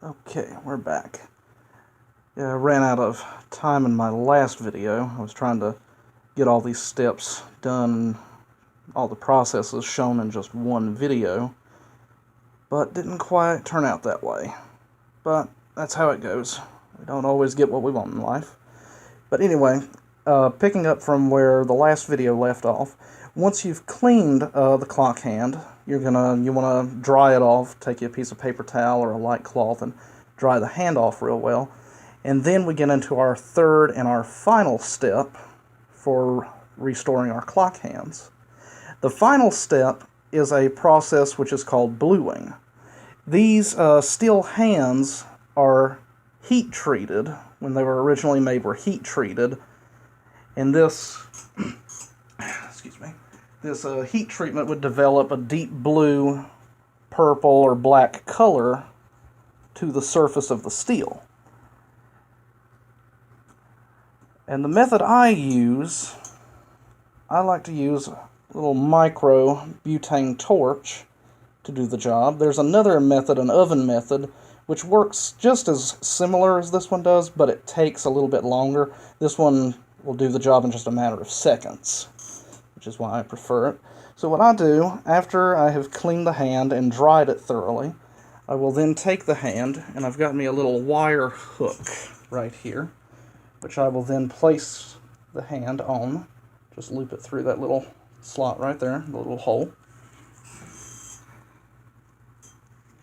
Okay, we're back. Yeah, I ran out of time in my last video. I was trying to get all these steps done, all the processes shown in just one video, but didn't quite turn out that way. But that's how it goes. We don't always get what we want in life. But anyway, picking up from where the last video left off, once you've cleaned the clock hand, you want to dry it off. Take you a piece of paper towel or a light cloth and dry the hand off real well. And then we get into our third and our final step for restoring our clock hands. The final step is a process which is called bluing. These steel hands are heat treated. When they were originally made, were heat treated, and this excuse me, this heat treatment would develop a deep blue, purple, or black color to the surface of the steel. And the method I like to use a little micro butane torch to do the job. There's another method, an oven method, which works just as similar as this one does, but it takes a little bit longer. This one will do the job in just a matter of seconds, which is why I prefer it. So what I do, after I have cleaned the hand and dried it thoroughly, I will then take the hand, and I've got me a little wire hook right here, which I will then place the hand on. Just loop it through that little slot right there, the little hole.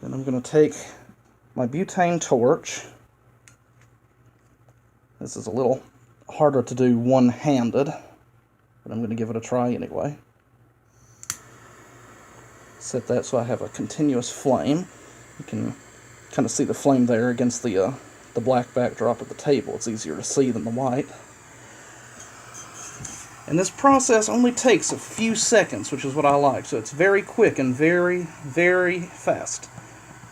Then I'm going to take my butane torch. This is a little harder to do one-handed, but I'm going to give it a try anyway. Set that so I have a continuous flame. You can kind of see the flame there against the black backdrop of the table. It's easier to see than the white. And this process only takes a few seconds, which is what I like. So it's very quick and very, very fast.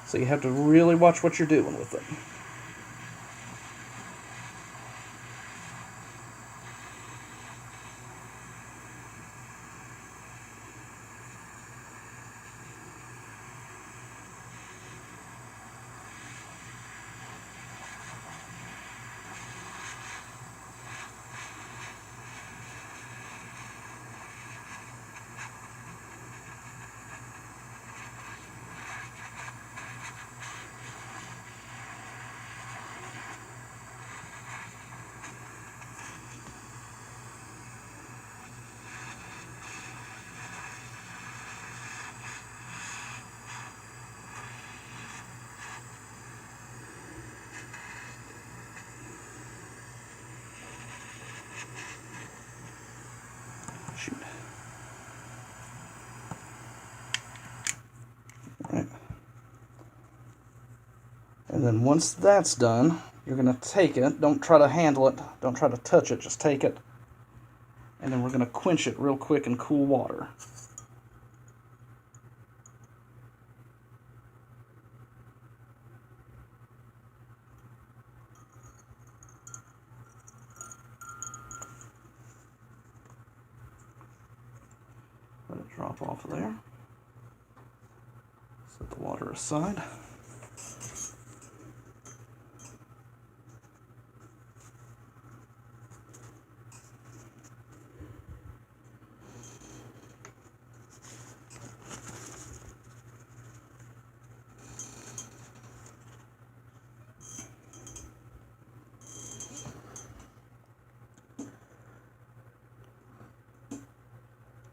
So you have to really watch what you're doing with it. Shoot. Right. And then once that's done, you're going to take it. Don't try to handle it. Don't try to touch it. Just take it. And then we're going to quench it real quick in cool water. Let it drop off there. Set the water aside.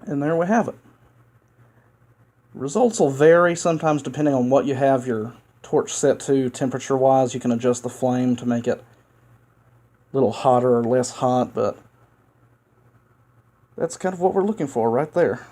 And there we have it. Results will vary sometimes depending on what you have your torch set to. Temperature-wise, you can adjust the flame to make it a little hotter or less hot, but that's kind of what we're looking for right there.